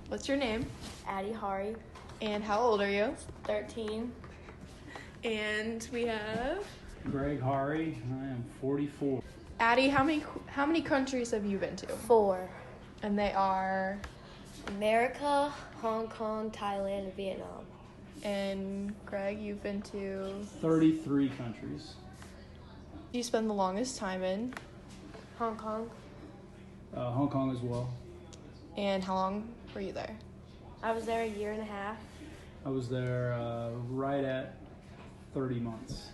What's your name? Addie Hari, And how old are you? 13. And we have Greg Hari, I am 44. Addie. How many countries have you been to? 4. And they are. America, Hong Kong, Thailand, and Vietnam. And Greg, you've been to. 33 countries. You spend the longest time in. Hong Kong. Hong Kong as well. And how long were you there? I was there a year and a half. I was there right at 30 months.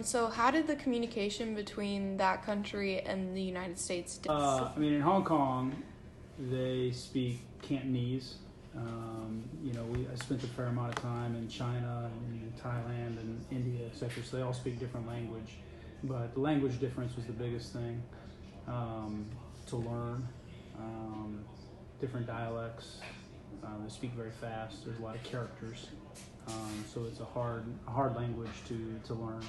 So how did the communication between that country and the United States differ? In Hong Kong, they speak Cantonese. I spent a fair amount of time in China and in Thailand and India, etc. So they all speak different language. But the language difference was the biggest thing to learn. Different dialects. They speak very fast. There's a lot of characters. So it's a hard language to learn.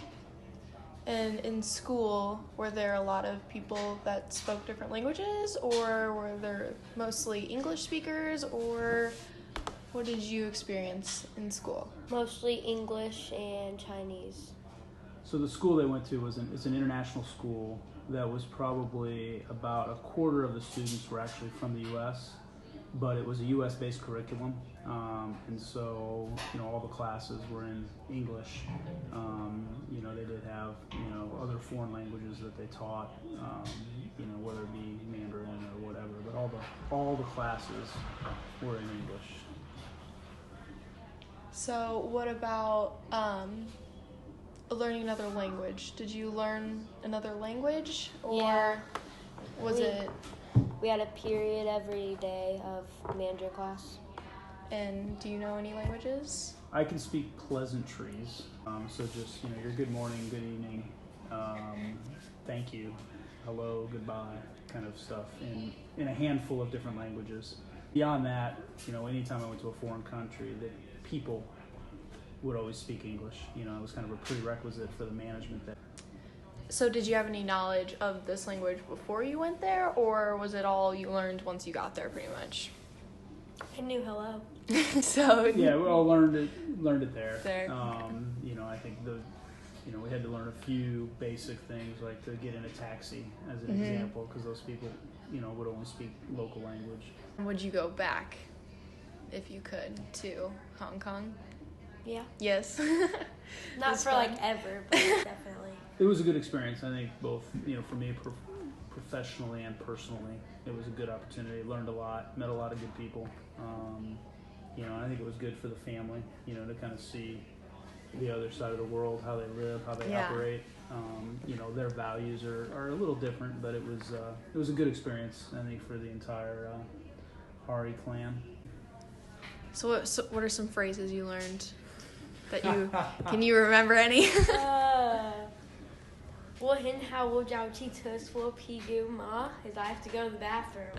And in school, were there a lot of people that spoke different languages, or were there mostly English speakers, or what did you experience in school? Mostly English and Chinese. So the school they went to it's an international school that was probably about a quarter of the students were actually from the U.S., but it was a U.S.-based curriculum, and so all the classes were in English. They did have other foreign languages that they taught, whether it be Mandarin or whatever, but all the classes were in English. So what about learning another language? Did you learn another language, or Yeah. was it? We had a period every day of Mandarin class. And do you know any languages? I can speak pleasantries, so just your good morning, good evening, thank you, hello, goodbye, kind of stuff in a handful of different languages. Beyond that, anytime I went to a foreign country, the people would always speak English. It was kind of a prerequisite for the management there. So did you have any knowledge of this language before you went there, or was it all you learned once you got there, pretty much? I knew hello. So Yeah, we all learned it there. There. I think we had to learn a few basic things, like to get in a taxi as an example, because those people would only speak local language. Would you go back, if you could, to Hong Kong? Yeah. Yes. Not That's for fun. ever, but definitely. It was a good experience. I think both, for me professionally and personally, it was a good opportunity. Learned a lot, met a lot of good people. I think it was good for the family, to kind of see the other side of the world, how they live, how they operate. Their values are a little different, but it was a good experience, I think, for the entire Hari clan. So what are some phrases you learned that can you remember any? 我很好，我找汽车说屁股嘛 is I have to go to the bathroom.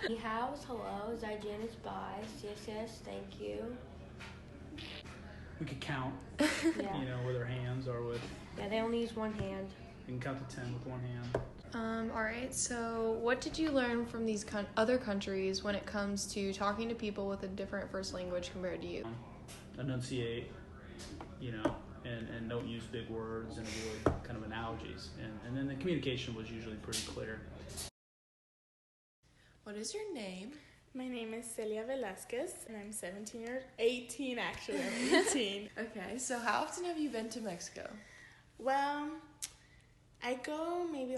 你好 is hello, 再见 is bye, yes, thank you. We could count, Yeah. with our hands or with, Yeah, they only use one hand. you can count to 10 with one hand. All right, so what did you learn from these other countries when it comes to talking to people with a different first language compared to you? Enunciate, and don't use big words and avoid kind of analogies. And then the communication was usually pretty clear. What is your name? My name is Celia Velasquez, and I'm 18 actually, I'm 18. Okay, so how often have you been to Mexico? Well, I go maybe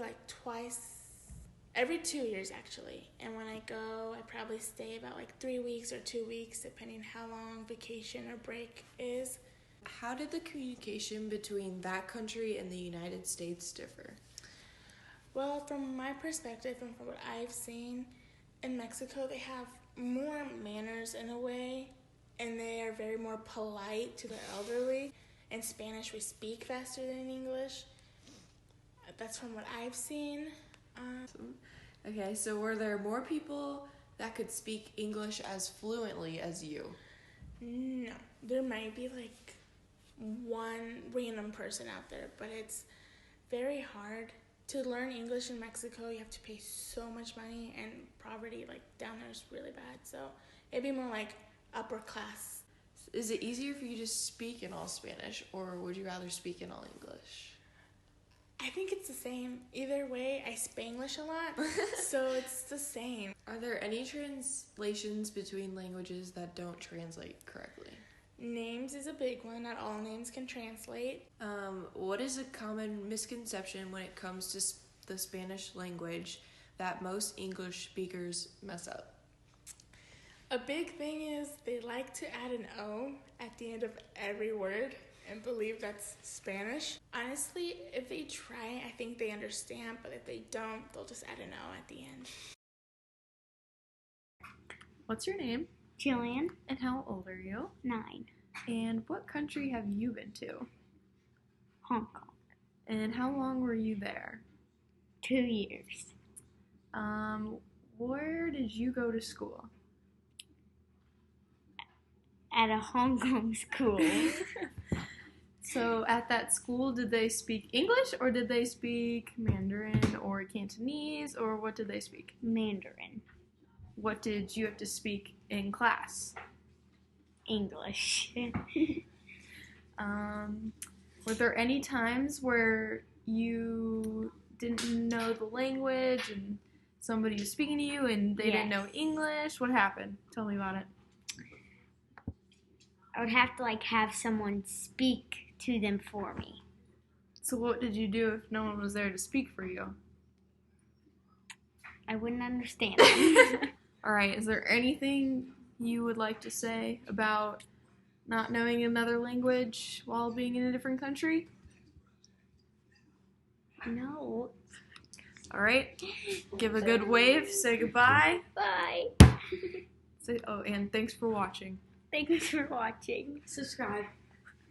every 2 years actually. And when I go, I probably stay about 3 weeks or 2 weeks, depending how long vacation or break is. How did the communication between that country and the United States differ? Well, from my perspective and from what I've seen, in Mexico they have more manners in a way, and they are very more polite to their elderly. In Spanish, we speak faster than in English. That's from what I've seen. Okay, so were there more people that could speak English as fluently as you? No, there might be one random person out there, but it's very hard To learn English in Mexico, you have to pay so much money, and poverty, like, down there is really bad. So it'd be more like upper class. Is it easier for you to speak in all Spanish, or would you rather speak in all English? I think it's the same. Either way, I Spanglish a lot, so it's the same. Are there any translations between languages that don't translate correctly? Names is a big one. Not all names can translate. What is a common misconception when it comes to the Spanish language that most English speakers mess up? A big thing is they like to add an O at the end of every word and believe that's Spanish. Honestly, if they try, I think they understand, but if they don't, they'll just add an O at the end. What's your name? Jillian, And how old are you? 9. And what country have you been to? Hong Kong, And how long were you there? 2 years. Where did you go to school? At a Hong Kong school. So at that school, did they speak English or did they speak Mandarin or Cantonese, or what did they speak? Mandarin. What did you have to speak in class? English. Were there any times where you didn't know the language and somebody was speaking to you and they didn't know Yes. English? What happened? Tell me about it. I would have to have someone speak to them for me. So what did you do if no one was there to speak for you? I wouldn't understand. All right, is there anything you would like to say about not knowing another language while being in a different country? No. All right, give a good wave, say goodbye. Bye. And thanks for watching. Thanks for watching. Subscribe.